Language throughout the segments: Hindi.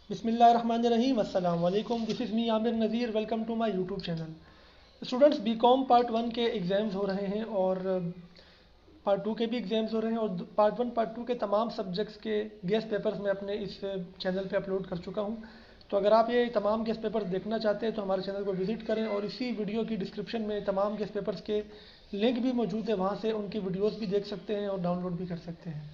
बिस्मिल्लाहिर्रहमानिर्रहीम अस्सलाम वालेकुम। This is me Aamir Nazir. Welcome to my YouTube channel. Students, B Com part one के एग्ज़ाम्स हो रहे हैं और पार्ट टू के भी एग्ज़ाम्स हो रहे हैं और पार्ट वन पार्ट टू के तमाम सब्जेक्ट्स के गेस्ट पेपर्स मैं अपने इस चैनल पे अपलोड कर चुका हूँ। तो अगर आप ये तमाम गेस्ट पेपर्स देखना चाहते हैं तो हमारे चैनल को विज़िट करें और इसी वीडियो की डिस्क्रिप्शन में तमाम गेस्ट पेपर्स के लिंक भी मौजूद है, वहाँ से उनकी वीडियोज़ भी देख सकते हैं और डाउनलोड भी कर सकते हैं।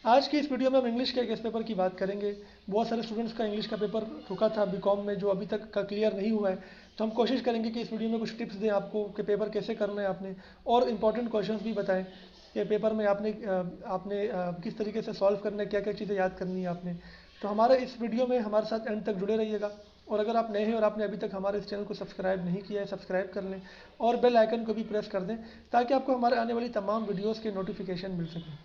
आज की इस वीडियो में हम इंग्लिश के गेस्ट पेपर की बात करेंगे। बहुत सारे स्टूडेंट्स का इंग्लिश का पेपर रुका था बीकॉम में, जो अभी तक का क्लियर नहीं हुआ है। तो हम कोशिश करेंगे कि इस वीडियो में कुछ टिप्स दें आपको कि पेपर कैसे करना है आपने, और इम्पॉर्टेंट क्वेश्चंस भी बताएं कि पेपर में आपने किस तरीके से सॉल्व करना है, क्या क्या चीज़ें याद करनी है आपने। तो हमारे इस वीडियो में हमारे साथ एंड तक जुड़े रहिएगा। और अगर आप नए हैं और आपने अभी तक हमारे इस चैनल को सब्सक्राइब नहीं किया है, सब्सक्राइब कर लें और बेल आइकन को भी प्रेस कर दें ताकि आपको हमारे आने वाली तमाम वीडियोज़ के नोटिफिकेशन मिल सकें।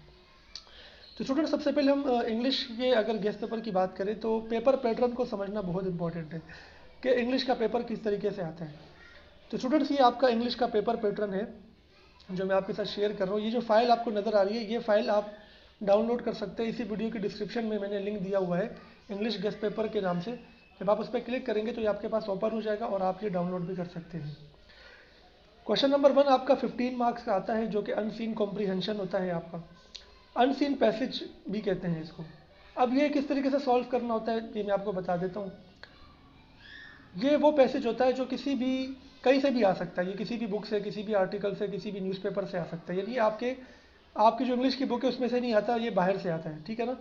तो स्टूडेंट, सबसे पहले हम इंग्लिश के अगर गेस्ट पेपर की बात करें तो पेपर पैटर्न को समझना बहुत इंपॉर्टेंट है कि इंग्लिश का पेपर किस तरीके से आता है। तो स्टूडेंट्स, ये आपका इंग्लिश का पेपर पैटर्न है जो मैं आपके साथ शेयर कर रहा हूँ। ये जो फाइल आपको नज़र आ रही है, ये फाइल आप डाउनलोड कर सकते हैं। इसी वीडियो की डिस्क्रिप्शन में मैंने लिंक दिया हुआ है इंग्लिश गेस्ट पेपर के नाम से। जब आप उस पर क्लिक करेंगे तो ये आपके पास ओपन हो जाएगा और आप ये डाउनलोड भी कर सकते हैं। क्वेश्चन नंबर 1 आपका 15 मार्क्स का आता है, जो कि अनसीन कॉम्प्रीहेंशन होता है आपका। अनसीन पैसेज भी कहते हैं इसको। अब ये किस तरीके से सॉल्व करना होता है ये मैं आपको बता देता हूँ। ये वो पैसेज होता है जो किसी भी कहीं से भी आ सकता है। ये किसी भी बुक से, किसी भी आर्टिकल से, किसी भी न्यूज़पेपर से आ सकता है। यानी आपकी जो इंग्लिश की बुक है उसमें से नहीं आता, ये बाहर से आता है, ठीक है ना।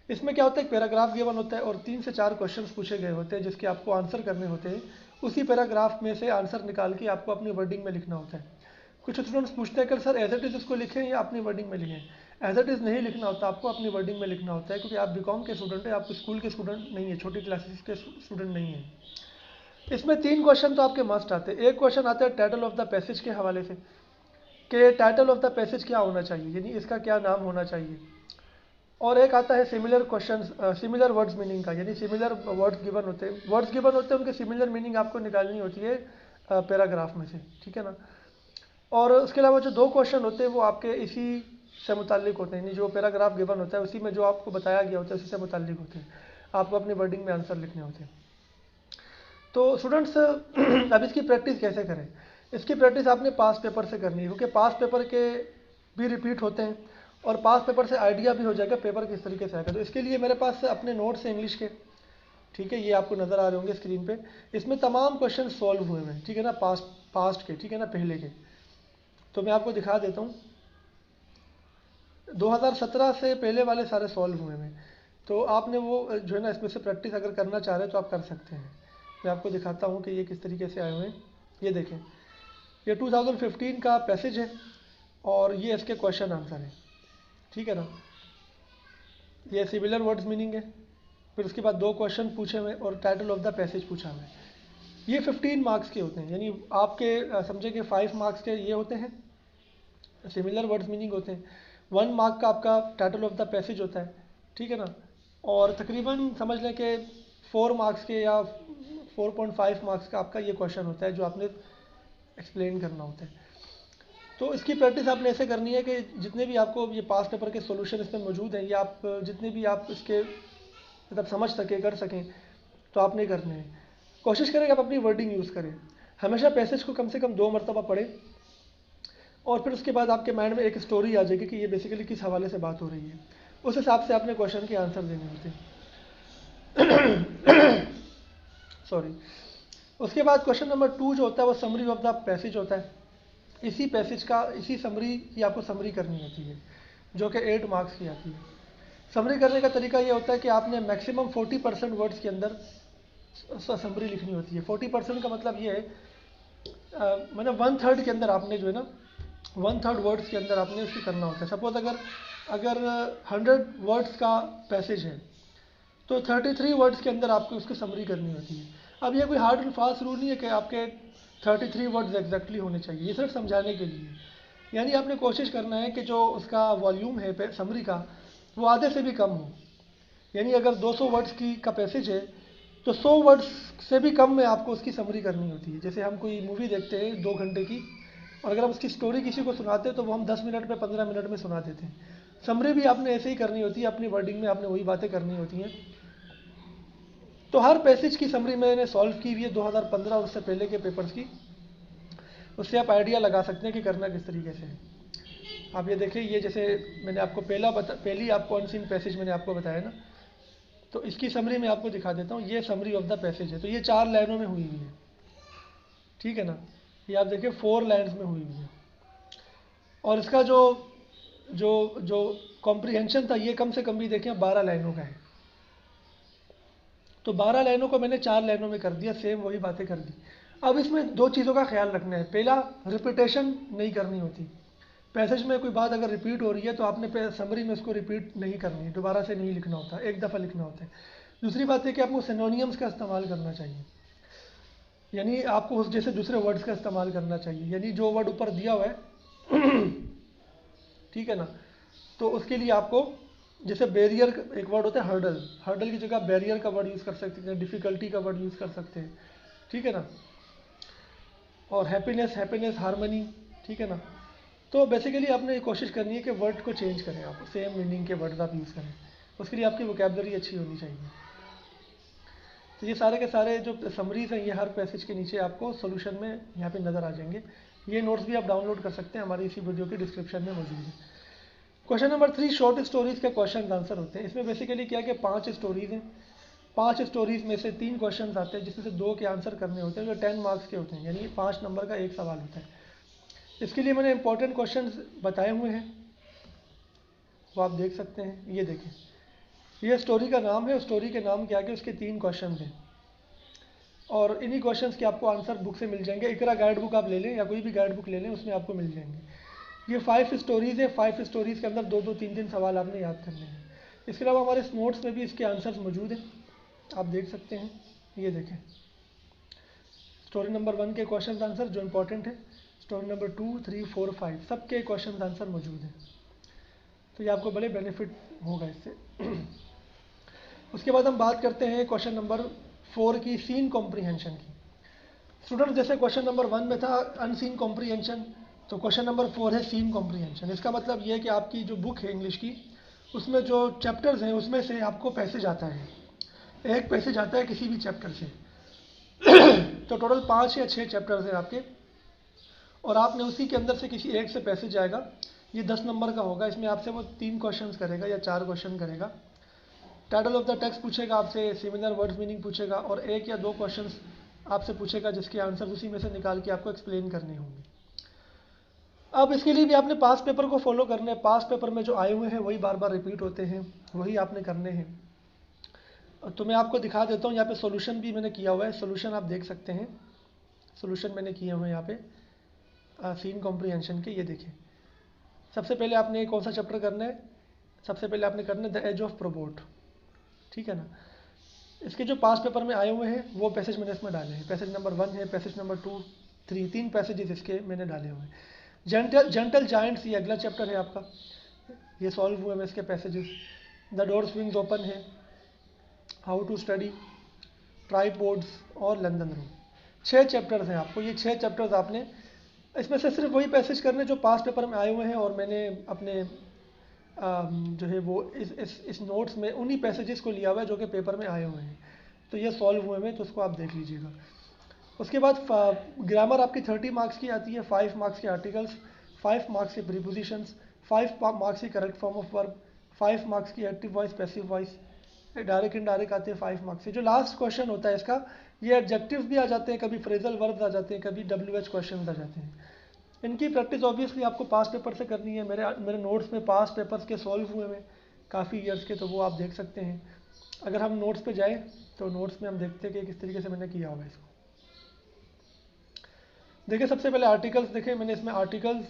इसमें क्या होता है, एक पैराग्राफ गिवन होता है और 3 से 4 क्वेश्चंस पूछे गए होते हैं जिसके आपको आंसर करने होते हैं। उसी पैराग्राफ में से आंसर निकाल के आपको अपनी वर्डिंग में लिखना होता है। कुछ स्टूडेंट्स पूछते हैं कि सर एज इट इज़ इसको लिखें या अपनी वर्डिंग में लिखें। एज इट इज़ नहीं लिखना होता, आपको अपनी वर्डिंग में लिखना होता है, क्योंकि आप बीकॉम के स्टूडेंट हैं, आप स्कूल के स्टूडेंट नहीं है, छोटी क्लासेस के स्टूडेंट नहीं हैं। इसमें 3 क्वेश्चन तो आपके मस्ट आते हैं। एक क्वेश्चन आता है टाइटल ऑफ द पैसेज के हवाले से कि टाइटल ऑफ द पैसेज क्या होना चाहिए, यानी इसका क्या नाम होना चाहिए। और एक आता है similar question, similar words meaning का, यानी सिमिलर वर्ड्स गिवन होते हैं, उनके सिमिलर मीनिंग आपको निकालनी होती है पैराग्राफ में से, ठीक है ना। और उसके अलावा जो 2 क्वेश्चन होते हैं वो आपके इसी से मुताल्लिक होते हैं, यानी जो पैराग्राफ गिवन होता है उसी में जो आपको बताया गया होता है उसी से मुताल्लिक होते हैं। आपको अपनी वर्डिंग में आंसर लिखने होते हैं। तो स्टूडेंट्स अब इसकी प्रैक्टिस कैसे करें। इसकी प्रैक्टिस आपने पास पेपर से करनी है, क्योंकि पास पेपर के भी रिपीट होते हैं और पास पेपर से आइडिया भी हो जाएगा पेपर किस तरीके से आएगा। तो इसके लिए मेरे पास अपने नोट्स हैं इंग्लिश के, ठीक है, ये आपको नज़र आ रहे होंगे स्क्रीन पे। इसमें तमाम क्वेश्चन सॉल्व हुए हैं, ठीक है ना, पास्ट के, ठीक है ना, पहले के। तो मैं आपको दिखा देता हूँ। 2017 से पहले वाले सारे सॉल्व हुए हैं। तो आपने वो जो है ना, इसमें से प्रैक्टिस अगर करना चाह रहे हैं तो आप कर सकते हैं। मैं आपको दिखाता हूँ कि ये किस तरीके से आए हुए हैं। ये देखें, ये 2015 का पैसेज है और ये इसके क्वेश्चन आंसर है, ठीक है ना। ये सिमिलर वर्ड्स मीनिंग है, फिर उसके बाद 2 क्वेश्चन पूछे हुए और टाइटल ऑफ द पैसेज पूछा हुआ है। ये 15 मार्क्स के होते हैं, यानी आपके समझे कि 5 मार्क्स के ये होते हैं, सिमिलर वर्ड्स मीनिंग होते हैं। 1 मार्क का आपका टाइटल ऑफ द पैसेज होता है, ठीक है ना। और तकरीबन समझ लें कि 4 मार्क्स के या 4.5 मार्क्स का आपका ये क्वेश्चन होता है जो आपने एक्सप्लेन करना होता है। तो इसकी प्रैक्टिस आपने ऐसे करनी है कि जितने भी आपको ये पास पेपर के सॉल्यूशन इसमें मौजूद हैं, ये आप जितने भी आप इसके मतलब समझ सकें, कर सकें, तो आपने करने हैं। कोशिश करें कि आप अपनी वर्डिंग यूज़ करें। हमेशा पैसेज को कम से कम 2 मरतबा पढ़ें और फिर उसके बाद आपके माइंड में एक स्टोरी आ जाएगी कि ये बेसिकली किस हवाले से बात हो रही है। उस हिसाब से आपने क्वेश्चन के आंसर देने होते हैं। सॉरी। उसके बाद क्वेश्चन नंबर 2 जो होता है वो समरी ऑफ द पैसेज होता है। इसी पैसेज का, इसी समरी की आपको समरी करनी होती है, जो कि 8 मार्क्स की आती है। समरी करने का तरीका ये होता है कि आपने मैक्सिमम 40% वर्ड्स के अंदर समरी लिखनी होती है। 40% का मतलब ये है, मतलब 1/3 के अंदर आपने जो है ना, 1/3 वर्ड्स के अंदर आपने उसकी करना होता है। सपोज अगर अगर 100 वर्ड्स का पैसेज है तो 33 वर्ड्स के अंदर आपको उसकी समरी करनी होती है। अब ये कोई हार्ड एंड फास्ट रूल नहीं है कि आपके 33 वर्ड्स एग्जैक्टली होने चाहिए, ये सिर्फ समझाने के लिए। यानी आपने कोशिश करना है कि जो उसका वॉल्यूम है समरी का, वो आधे से भी कम हो। यानी अगर 200 वर्ड्स की का पैसेज है तो 100 वर्ड्स से भी कम में आपको उसकी समरी करनी होती है। जैसे हम कोई मूवी देखते हैं 2 घंटे की, और अगर हम उसकी स्टोरी किसी को सुनाते हैं तो वो हम 10 मिनट में, 15 मिनट में सुना देते हैं। समरी भी आपने ऐसे ही करनी होती है, अपनी वर्डिंग में आपने वही बातें करनी होती हैं तो हर पैसेज की समरी मैंने सॉल्व की हुई है 2015 और उससे पहले के पेपर्स की, उससे आप आइडिया लगा सकते हैं कि करना किस तरीके से है। आप ये देखिए, ये जैसे मैंने आपको पहली आपको अनसीन पैसेज मैंने आपको बताया ना, तो इसकी समरी मैं आपको दिखा देता हूँ। ये समरी ऑफ द पैसेज है, तो ये 4 लाइनों में हुई हुई है, ठीक है ना। ये आप देखिए 4 लाइन्स में हुई हुई है, और इसका जो जो जो कॉम्प्रिहेंशन था ये कम से कम भी देखें 12 लाइनों का है। तो 12 लाइनों को मैंने 4 लाइनों में कर दिया, सेम वही बातें कर दी। अब इसमें 2 चीज़ों का ख्याल रखना है। पहला, रिपीटेशन नहीं करनी होती। पैसेज में कोई बात अगर रिपीट हो रही है तो आपने समरी में उसको रिपीट नहीं करनी है, दोबारा से नहीं लिखना होता, एक दफ़ा लिखना होता है। दूसरी बात है कि आपको सिनोनियम्स का इस्तेमाल करना चाहिए, यानी आपको उस जैसे दूसरे वर्ड्स का इस्तेमाल करना चाहिए, यानी जो वर्ड ऊपर दिया हुआ है ठीक है ना, तो उसके लिए आपको जैसे बैरियर एक वर्ड होता है हर्डल, हर्डल की जगह बैरियर का वर्ड यूज़ कर सकते हैं, डिफ़िकल्टी का वर्ड यूज़ कर सकते हैं, ठीक है ना। और हैप्पीनेस, हार्मनी, ठीक है ना। तो बेसिकली आपने कोशिश करनी है कि वर्ड को चेंज करें, आप सेम मीनिंग के वर्ड आप यूज़ करें, उसके लिए आपकी वोकैबुलरी अच्छी होनी चाहिए। तो ये सारे के सारे जो समरीज हैं ये हर पैसेज के नीचे आपको सोल्यूशन में यहाँ पे नज़र आ जाएंगे। ये नोट्स भी आप डाउनलोड कर सकते हैं, हमारी इसी वीडियो के डिस्क्रिप्शन में मौजूद है। क्वेश्चन नंबर 3 शॉर्ट स्टोरीज के क्वेश्चन आंसर होते हैं। इसमें बेसिकली क्या है कि 5 स्टोरीज हैं, 5 स्टोरीज में से 3 क्वेश्चन आते हैं जिसमें से 2 के आंसर करने होते हैं, जो 10 मार्क्स के होते हैं, यानी 5 नंबर का एक सवाल होता है। इसके लिए मैंने इंपॉर्टेंट क्वेश्चन बताए हुए हैं, वो आप देख सकते हैं। ये देखें, ये स्टोरी का नाम है, स्टोरी के नाम के आगे उसके 3 क्वेश्चन हैं, और इन्हीं क्वेश्चंस के आपको आंसर बुक से मिल जाएंगे। इकरा गाइड बुक आप ले लें या कोई भी गाइड बुक ले लें, उसमें आपको मिल जाएंगे। ये 5 स्टोरीज़ है, 5 स्टोरीज़ के अंदर 2-2, 3-3 सवाल आपने याद करने हैं। इसके अलावा हमारे नोट्स में भी इसके आंसर्स मौजूद हैं, आप देख सकते हैं। ये देखें, स्टोरी नंबर 1 के क्वेश्चन आंसर जो इंपॉर्टेंट है, स्टोरी नंबर 2, 3, 4, 5 सबके क्वेश्चन आंसर मौजूद हैं, तो ये आपको बड़े बेनिफिट होगा इससे। उसके बाद हम बात करते हैं क्वेश्चन नंबर 4 की, सीन कॉम्प्रीहेंशन की। स्टूडेंट जैसे क्वेश्चन नंबर 1 में था अनसीन कॉम्प्रीहेंशन, तो क्वेश्चन नंबर 4 है सीन कॉम्प्रीहेंशन। इसका मतलब ये है कि आपकी जो बुक है इंग्लिश की, उसमें जो चैप्टर्स हैं उसमें से आपको पैसेज आता है, एक पैसेज आता है किसी भी चैप्टर से तो टोटल 5 या 6 चैप्टर्स हैं आपके, और आपने उसी के अंदर से किसी एक से पैसेज आएगा, ये 10 नंबर का होगा। इसमें आपसे वो 3 क्वेश्चन करेगा या 4 क्वेश्चन करेगा। टाइटल ऑफ द टेक्स्ट पूछेगा आपसे, सिमिलर वर्ड्स मीनिंग पूछेगा, और 1 या 2 क्वेश्चंस आपसे पूछेगा जिसके आंसर उसी में से निकाल के आपको एक्सप्लेन करने होंगे। अब इसके लिए भी आपने पास पेपर को फॉलो करना है। पास पेपर में जो आए हुए हैं वही बार बार रिपीट होते हैं, वही आपने करने हैं। तो मैं आपको दिखा देता हूँ, यहाँ पे सॉल्यूशन भी मैंने किया हुआ है, सॉल्यूशन आप देख सकते हैं। सॉल्यूशन मैंने किए हुए हैं यहाँ पे सीन कॉम्प्रीहेंशन के। ये देखिए, सबसे पहले आपने कौन सा चैप्टर करना है, सबसे पहले आपने करना है द एज ऑफ प्रोबोट, ठीक है ना। इसके जो पास पेपर में आए हुए हैं वो पैसेज मैंने इसमें डाले हैं। पैसेज नंबर 1 है, पैसेज नंबर 2, 3, 3 पैसेजेस इसके मैंने डाले हुए हैं। जेंटल जायंट्स ये अगला चैप्टर है आपका, ये सॉल्व हुए हैं इसके passages. The door swings open है, हाउ टू स्टडी, ट्राइपॉड्स और लंदन रूम। 6 चैप्टर्स हैं आपको, ये 6 चैप्टर्स आपने इसमें से सिर्फ वही पैसेज करने जो पास पेपर में आए हुए हैं, और मैंने अपने जो है वो इस नोट्स में उन्हीं पैसेजेस को लिया हुआ है जो कि पेपर में आए हुए हैं। तो ये सॉल्व हुए हैं, तो उसको आप देख लीजिएगा। उसके बाद ग्रामर आपकी 30 मार्क्स की आती है, 5 मार्क्स के आर्टिकल्स, 5 मार्क्स के प्रीपोजिशंस, 5 मार्क्स की correct form of verb, 5 marks की active voice, passive voice, direct indirect आते हैं 5 मार्क्स से। जो लास्ट क्वेश्चन होता है इसका, ये एडजेक्टिव्स भी आ जाते हैं, कभी फ्रेजल वर्ब्स आ जाते हैं, कभी WH क्वेश्चन आ जाते हैं। इनकी प्रैक्टिस ऑब्वियसली आपको पास पेपर से करनी है। मेरे नोट्स में पास पेपर्स के सॉल्व हुए हैं काफ़ी ईयर्स के, तो वो आप देख सकते हैं। अगर हम नोट्स पे जाएं तो नोट्स में हम देखते हैं कि किस तरीके से मैंने किया होगा इसको। देखिए, सबसे पहले आर्टिकल्स देखें, मैंने इसमें आर्टिकल्स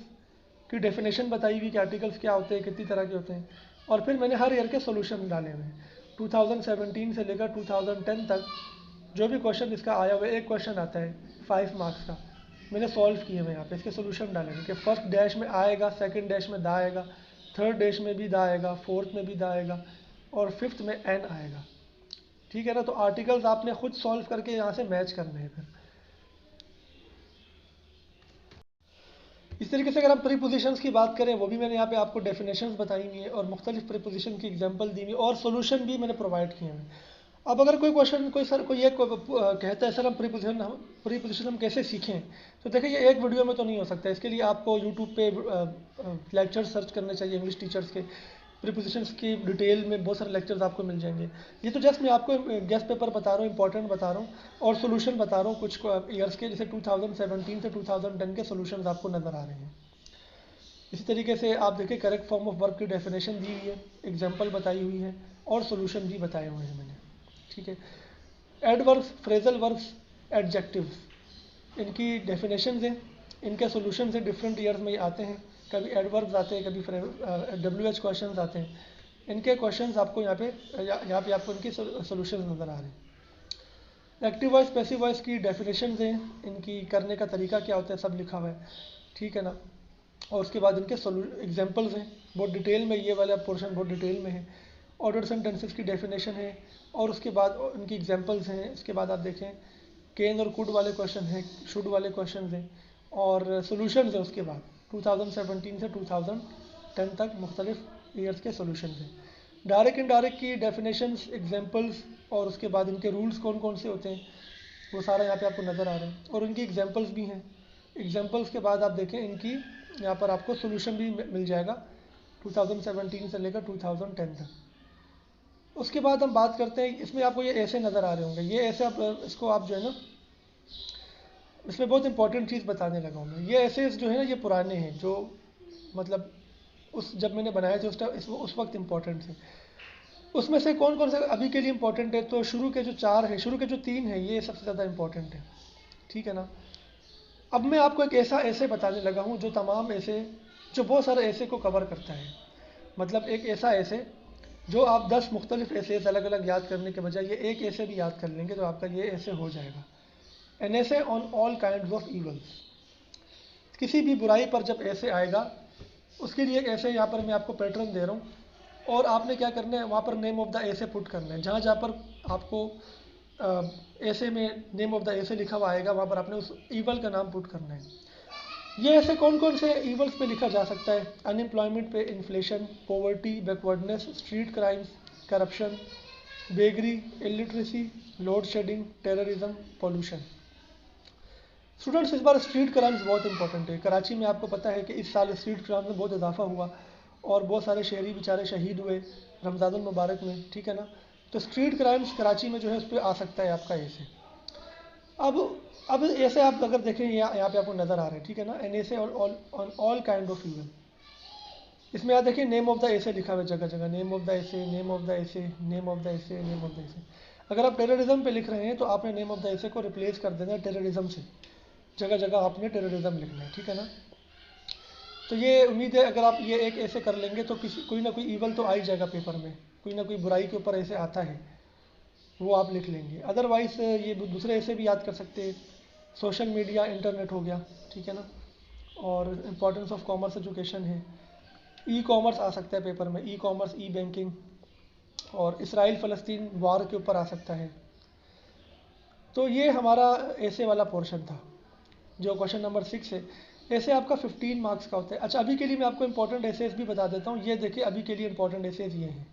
की डेफिनेशन बताई हुई कि आर्टिकल्स क्या होते हैं, कितनी तरह के होते हैं, और फिर मैंने हर ईयर के सोल्यूशन डाले हुए हैं। 2017 से लेकर 2010 तक जो भी क्वेश्चन इसका आया हुआ है, एक क्वेश्चन आता है 5 मार्क्स का, मैंने सॉल्व किए हुए यहाँ पे, इसके सोल्यूशन डाले हैं कि फर्स्ट डैश में आएगा, सेकंड डैश में दा आएगा, थर्ड डैश में भी दा आएगा, फोर्थ में भी दा आएगा, और फिफ्थ में एन आएगा, ठीक है ना। तो आर्टिकल्स आपने खुद सॉल्व करके यहाँ से मैच करने हैं। फिर इस तरीके से अगर हम प्रीपोजिशंस की बात करें, वो भी मैंने यहाँ पे आपको डेफिनेशंस बताई हुई है और मुख्तलिफ प्रीपोजिशन की एग्जांपल दी हुई, और सोल्यूशन भी मैंने प्रोवाइड किए हैं। अब अगर कोई क्वेश्चन कोई ये कहता है सर हम प्रीपोजिशन हम कैसे सीखें, तो देखिए ये एक वीडियो में तो नहीं हो सकता। इसके लिए आपको यूट्यूब पे लेक्चर सर्च करने चाहिए इंग्लिश टीचर्स के। प्रीपोजिशंस की डिटेल में बहुत सारे लेक्चर्स आपको मिल जाएंगे। ये तो जस्ट मैं आपको गेस्ट पेपर बता रहा हूँ, इंपॉर्टेंट बता रहा हूँ और सोल्यूशन बता रहा हूँ कुछ ईयर्स के, जैसे 2017 से 2010 के सोल्यूशन आपको नज़र आ रहे हैं। इसी तरीके से आप देखिए करेक्ट फॉर्म ऑफ वर्ब की डेफिनेशन दी हुई है, एग्जाम्पल बताई हुई है और सोल्यूशन भी बताए हुए हैं मैंने। ठीक है, एडवर्ब्स, फ्रेजल वर्ब्स, एडजेक्टिव्स, इनकी डेफिनेशंस हैं, इनके सॉल्यूशंस हैं, डिफरेंट ईयर्स में आते हैं। कभी एडवर्ब्स आते हैं, कभी WH क्वेश्चंस आते हैं। इनके क्वेश्चंस आपको यहाँ पे आपको इनके सॉल्यूशंस नज़र आ रहे हैं। एक्टिव वॉइस, पैसिव वॉइस की डेफिनेशंस हैं, इनकी करने का तरीका क्या होता है सब लिखा हुआ है। ठीक है ना, और उसके बाद इनके एग्जाम्पल्स हैं, बहुत डिटेल में, ये वाला पोर्शन बहुत डिटेल में है। ऑर्डर सेंटेंसेस की डेफिनेशन है और उसके बाद उनकी एग्जांपल्स हैं। इसके बाद आप देखें कैन और कुड वाले क्वेश्चन हैं, शुड वाले क्वेश्चन हैं और सॉल्यूशंस हैं। उसके बाद 2017 से 2010 तक मुख्तलिफ ईयर्स के सॉल्यूशंस हैं। डायरेक्ट इनडायरेक्ट की डेफिनेशंस, एग्जांपल्स और उसके बाद इनके रूल्स कौन कौन से होते हैं वो सारा यहाँ पे आपको नज़र आ रहा है और उनकी एग्जांपल्स भी हैं। एग्जांपल्स के बाद आप देखें इनकी यहाँ पर आपको सॉल्यूशन भी मिल जाएगा 2017 से लेकर 2010 तक। उसके बाद हम बात करते हैं, इसमें आपको ये ऐसे नज़र आ रहे होंगे, ये ऐसे आप इसको आप जो है ना, इसमें बहुत इंपॉर्टेंट चीज़ बताने लगा हूँ मैं। ये ऐसे जो है ना ये पुराने हैं, जो मतलब उस जब मैंने बनाए थे उस वक्त इम्पोर्टेंट थे। उसमें से कौन कौन से अभी के लिए इम्पोर्टेंट है, तो शुरू के जो 4 हैं, शुरू के जो 3 हैं ये सबसे ज़्यादा इम्पोर्टेंट है। ठीक है ना, अब मैं आपको एक ऐसा ऐसे बताने लगा हूँ जो तमाम ऐसे, जो बहुत सारे ऐसे को कवर करता है। मतलब एक ऐसा ऐसे जो आप 10 मुख्तलिफ ऐसे अलग अलग याद करने के बजाय ये एक ऐसे भी याद कर लेंगे तो आपका ये ऐसे हो जाएगा। एन ऐसे on all kinds of evils, किसी भी बुराई पर जब ऐसे आएगा उसके लिए एक ऐसे यहाँ पर मैं आपको पैटर्न दे रहा हूँ और आपने क्या करना है, वहाँ पर नेम ऑफ द ऐसे पुट करना है। जहाँ जहाँ पर आपको ऐसे में नेम ऑफ द ऐसे लिखा हुआ आएगा वहाँ पर आपने उस ईवल का नाम पुट करना है। ये ऐसे कौन कौन से ईवल्स पे लिखा जा सकता है, अनएम्प्लॉयमेंट पे, inflation, poverty, backwardness, street crimes, corruption, beggary, illiteracy, load shedding, terrorism, pollution. Students इस बार स्ट्रीट क्राइम्स बहुत इंपॉर्टेंट है। कराची में आपको पता है कि इस साल स्ट्रीट क्राइम में बहुत इजाफा हुआ और बहुत सारे शहरी बेचारे शहीद हुए रमज़ानुल मुबारक में। ठीक है ना, तो स्ट्रीट क्राइम्स कराची में जो है उस पर आ सकता है आपका ऐसे। अब ऐसे आप अगर देखें यहाँ पे आपको नज़र आ रहे हैं। ठीक है ना, एन ऐसे on all kind of evil. इसमें आप देखिए नेम ऑफ द ऐसे लिखा हुआ है जगह जगह, नेम ऑफ द ऐसे, नेम ऑफ द ऐसे, नेम ऑफ द ऐसे, नेम ऑफ द ऐसे। अगर आप टेररिज्म पे लिख रहे हैं तो आपने नेम ऑफ द ऐसे को रिप्लेस कर देना है टेररिज्म से, जगह जगह आपने टेररिज्म लिखना है। ठीक है ना, तो ये उम्मीद है अगर आप ये एक ऐसे कर लेंगे तो कोई ना कोई ईवल तो आ ही जाएगा पेपर में, कोई ना कोई बुराई के ऊपर ऐसे आता है वो आप लिख लेंगे। अदरवाइज ये दूसरे ऐसे भी याद कर सकते हैं, सोशल मीडिया, इंटरनेट हो गया। ठीक है ना, और इम्पोर्टेंस ऑफ कॉमर्स एजुकेशन है, ई कॉमर्स आ सकता है पेपर में, ई कॉमर्स, ई बैंकिंग, और इसराइल फ़लस्तीन वार के ऊपर आ सकता है। तो ये हमारा ऐसे वाला पोर्शन था जो क्वेश्चन नंबर 6 है। ऐसे आपका 15 मार्क्स का होता है। अच्छा, अभी के लिए मैं आपको इंपॉर्टेंट एसेस भी बता देता हूँ। ये देखिए अभी के लिए इंपॉर्टेंट एसेस ये हैं।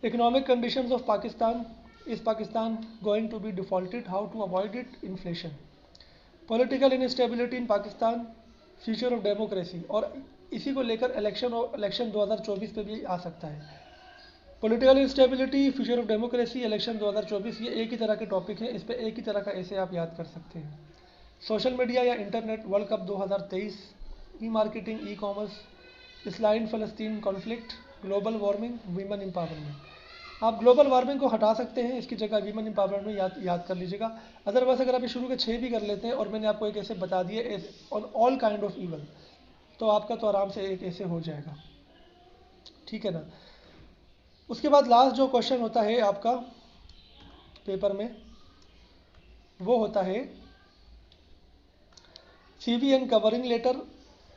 Economic conditions of Pakistan, is Pakistan going to be defaulted, how to avoid it, inflation, political instability in Pakistan, future of democracy, और इसी को लेकर इलेक्शन 2024 पे भी आ सकता है। Political instability, future of democracy, election 2024, ये एक ही तरह के टॉपिक हैं, इस पर एक ही तरह का ऐसे आप याद कर सकते हैं। सोशल मीडिया या internet, world cup 2023, e marketing, e commerce, Israel फ़लस्तीन conflict, global warming, women empowerment. आप ग्लोबल वार्मिंग को हटा सकते हैं, इसकी जगह वीमेन एम्पावरमेंट याद कर लीजिएगा। अदरवाइज अगर आप ये शुरू के 6 भी कर लेते हैं और मैंने आपको एक ऐसे बता दिए on all kind of evil, तो आपका तो आराम से एक ऐसे हो जाएगा। ठीक है ना, उसके बाद लास्ट जो क्वेश्चन होता है आपका पेपर में वो होता है CVN कवरिंग लेटर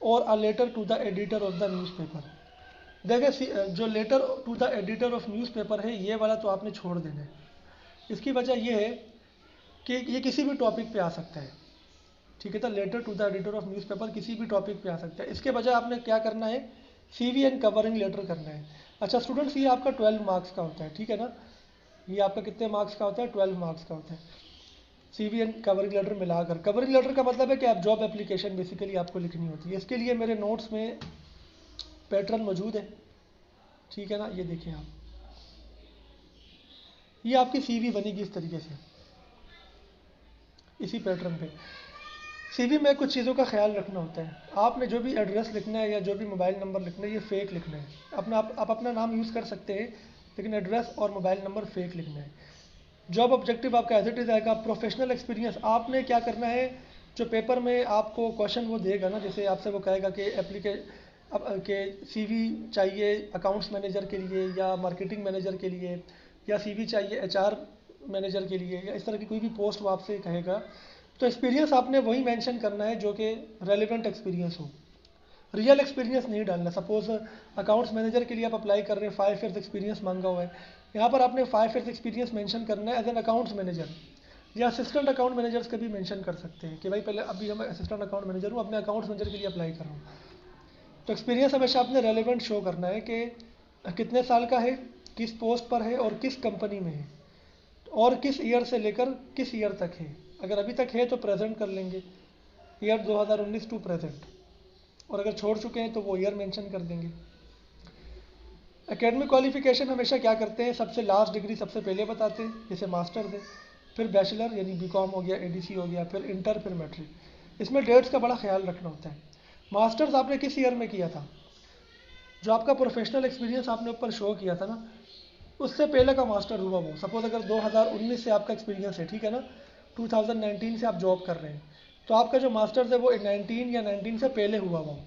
और a letter to the editor of the newspaper. देखिए जो letter to the editor of newspaper है ये वाला तो आपने छोड़ देना है। इसकी वजह यह है कि ये किसी भी टॉपिक पे आ सकता है। ठीक है, तो letter to the editor of newspaper किसी भी टॉपिक पे आ सकता है। इसके बजाय आपने क्या करना है, CVN कवरिंग लेटर करना है। अच्छा स्टूडेंट्स, ये आपका 12 मार्क्स का होता है। ठीक है ना, ये आपका कितने मार्क्स का होता है? 12 मार्क्स का होता है, CV एंड कवरिंग लेटर मिलाकर। कवरिंग लेटर का मतलब है कि आप जॉब एप्लीकेशन बेसिकली आपको लिखनी होती है। इसके लिए मेरे नोट्स में पैटर्न मौजूद है, ठीक है ना। ये देखिए आप, ये आपकी CV बनेगी इस तरीके से, इसी पैटर्न पे। CV में कुछ चीज़ों का ख्याल रखना होता है। आपने जो भी एड्रेस लिखना है या जो भी मोबाइल नंबर लिखना है, ये फेक लिखना है। आप अपना नाम यूज़ कर सकते हैं, लेकिन एड्रेस और मोबाइल नंबर फेक लिखना है। जॉब ऑब्जेक्टिव आपका एज इट इज़ आएगा। प्रोफेशनल एक्सपीरियंस आपने क्या करना है, जो पेपर में आपको क्वेश्चन वो देगा ना, जैसे आपसे वो कहेगा कि के CV चाहिए अकाउंट्स मैनेजर के लिए या मार्केटिंग मैनेजर के लिए, या CV चाहिए HR मैनेजर के लिए, या इस तरह की कोई भी पोस्ट वो आपसे कहेगा, तो एक्सपीरियंस आपने वही मेंशन करना है जो कि रेलिवेंट एक्सपीरियंस हो। रियल एक्सपीरियंस नहीं डालना। सपोज अकाउंट्स मैनेजर के लिए आप अप्लाई कर रहे हैं, 5 ईयर्स एक्सपीरियंस मांगा हुआ है, यहाँ पर आपने 5 ईयर्स एक्सपीरियंस मेंशन करना है एज एन अकाउंट्स मैनेजर, या असिस्टेंट अकाउंट मैनेजर्स का भी मेंशन कर सकते हैं कि भाई पहले अभी हम असिस्टेंट अकाउंट मैनेजर हूँ, अपने अकाउंट्स मैनेजर के लिए अप्लाई कर रहा हूँ। तो एक्सपीरियंस हमेशा आपने रेलिवेंट शो करना है कि कितने साल का है, किस पोस्ट पर है और किस कंपनी में है, और किस ईयर से लेकर किस ईयर तक है। अगर अभी तक है तो प्रेजेंट कर लेंगे, ईयर 2019 टू प्रेजेंट, और अगर छोड़ चुके हैं तो वो ईयर मेंशन कर देंगे। एकेडमिक क्वालिफिकेशन हमेशा क्या करते हैं, सबसे लास्ट डिग्री सबसे पहले बताते हैं, जैसे मास्टर है, फिर बैचलर यानी BCom हो गया, ADC हो गया, फिर इंटर, फिर मैट्रिक। इसमें डेट्स का बड़ा ख्याल रखना होता है। मास्टर्स आपने किस ईयर में किया था, जो आपका प्रोफेशनल एक्सपीरियंस आपने ऊपर शो किया था ना, उससे पहले का मास्टर हुआ वो। सपोज अगर 2019 से आपका एक्सपीरियंस है, ठीक है ना, 2019 से आप जॉब कर रहे हैं, तो आपका जो मास्टर्स है वो 19 या 19 से पहले हुआ वो,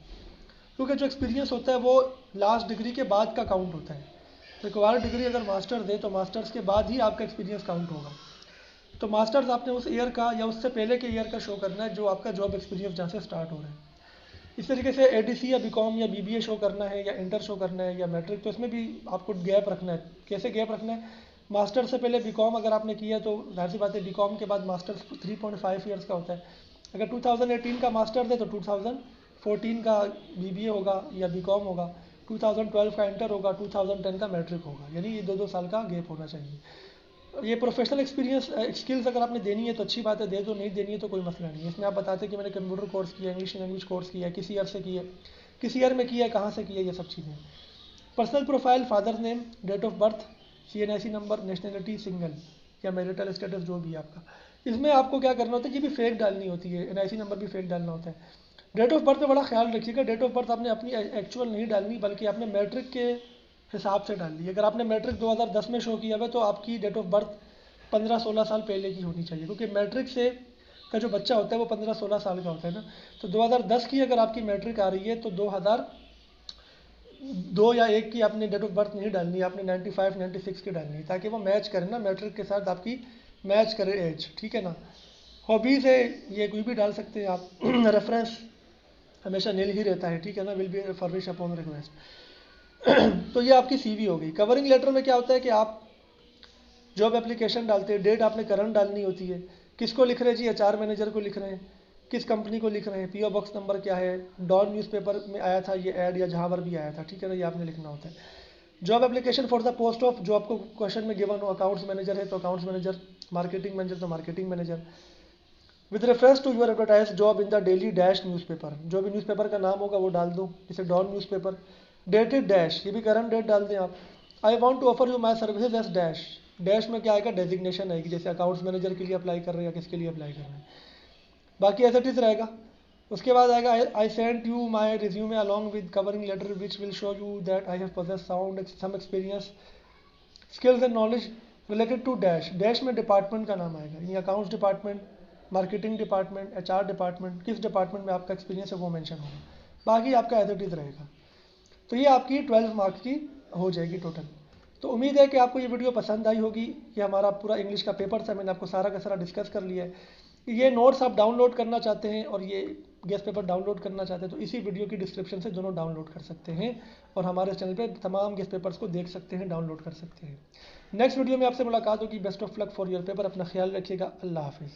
क्योंकि जो एक्सपीरियंस होता है वो लास्ट डिग्री के बाद का काउंट होता है। रिक्वायर्ड डिग्री अगर मास्टर्स है तो मास्टर्स के बाद ही आपका एक्सपीरियंस काउंट होगा। तो मास्टर्स आपने उस ईयर का या उससे पहले के ईयर का शो करना है जो आपका जॉब एक्सपीरियंस जहाँ से स्टार्ट हो रहा है। इस तरीके से ADC या BCom या BBA शो करना है, या इंटर शो करना है, या मैट्रिक, तो इसमें भी आपको गैप रखना है। कैसे गैप रखना है, मास्टर से पहले BCom अगर आपने किया तो जाहिर सी बात है BCom के बाद मास्टर्स 3.5 ईयर्स का होता है। अगर 2018 का मास्टर्स है तो 2014 का BBA होगा या BCom होगा, 2012 का इंटर होगा, 2010 का मैट्रिक होगा, यानी ये 2-2 साल का गैप होना चाहिए। ये प्रोफेशनल एक्सपीरियंस स्किल्स अगर आपने देनी है तो अच्छी बात है, दे दो, नहीं देनी है तो कोई मसला नहीं है। इसमें आप बताते हैं कि मैंने कंप्यूटर कोर्स किया, इंग्लिश लैंग्वेज कोर्स किया है, किस ईयर से किया है, किस ईयर में किया है, कहाँ से किया है, ये सब चीज़ें। Personal profile, father name, date of birth, CNIC number, nationality single या मैरिटल स्टेटस जो भी है आपका। इसमें आपको क्या करना होता है, ये भी फेक डालनी होती है, NIC नंबर भी फेक डालना होता है। डेट ऑफ बर्थ में बड़ा ख्याल रखिएगा, डेट ऑफ बर्थ आपने अपनी एक्चुअल नहीं डालनी, बल्कि आपने मैट्रिक के हिसाब से डाल ली। अगर आपने मैट्रिक 2010 में शो किया हुआ है तो आपकी डेट ऑफ बर्थ 15-16 साल पहले की होनी चाहिए, क्योंकि मैट्रिक से का जो बच्चा होता है वो 15-16 साल का होता है ना। तो 2010 की अगर आपकी मैट्रिक आ रही है तो 2002 या 1 की आपने डेट ऑफ बर्थ नहीं डालनी, आपने 95-96 की डालनी है, ताकि वो मैच करे ना मैट्रिक के साथ, आपकी मैच करे एज, ठीक है ना। हॉबीज़ है, ये कोई भी डाल सकते हैं आप। रेफरेंस हमेशा नील ही रहता है, ठीक है ना, will be furnish upon request. तो ये आपकी CV हो गई। कवरिंग लेटर में क्या होता है कि आप जॉब एप्लीकेशन डालते हैं, डेट आपने करंट डालनी होती है, किसको लिख रहे हैं जी, HR मैनेजर को लिख रहे हैं, किस कंपनी को लिख रहे हैं, PO बॉक्स नंबर क्या है, डॉन न्यूज़पेपर में आया था ये ऐड या जहाँ पर भी आया था, ठीक है ना, ये आपने लिखना होता है। Job application for the post of, जो आपको क्वेश्चन में गिवन हो, अकाउंट्स मैनेजर है तो अकाउंट्स मैनेजर, मार्केटिंग मैनेजर तो marketing manager. With reference to your advertise job in the daily dash newspaper, जो भी न्यूज़पेपर का नाम होगा वो डाल दो, जैसे डॉन न्यूज़पेपर। डेटेड डैश, ये भी करंट डेट डाल दें आप। I want to offer you my services as dash, dash में क्या आएगा, डेजिग्नेशन आएगी, जैसे अकाउंट्स मैनेजर के लिए अप्लाई कर रहे हैं या किसके लिए अप्लाई कर रहे हैं, बाकी एज इट इज रहेगा। उसके बाद आएगा I sent you my resume along with covering letter which will show you that I have possess sound some experience skills and knowledge related to dash. Dash में डिपार्टमेंट का नाम आएगा, यानी accounts department, marketing department, HR department, किस डिपार्टमेंट में आपका एक्सपीरियंस है वो मेंशन होगा, बाकी आपका एज इट इज रहेगा। तो ये आपकी 12 मार्क्स की हो जाएगी टोटल। तो उम्मीद है कि आपको ये वीडियो पसंद आई होगी। ये हमारा पूरा इंग्लिश का पेपर था, मैंने आपको सारा का सारा डिस्कस कर लिया है। ये नोट्स आप डाउनलोड करना चाहते हैं और ये गेस्ट पेपर डाउनलोड करना चाहते हैं तो इसी वीडियो की डिस्क्रिप्शन से दोनों डाउनलोड कर सकते हैं और हमारे चैनल पे तमाम गेस्ट पेपर्स को देख सकते हैं, डाउनलोड कर सकते हैं। नेक्स्ट वीडियो में आपसे मुलाकात होगी। Best of luck for your paper. अपना ख्याल रखिएगा। अल्लाह हाफिज़।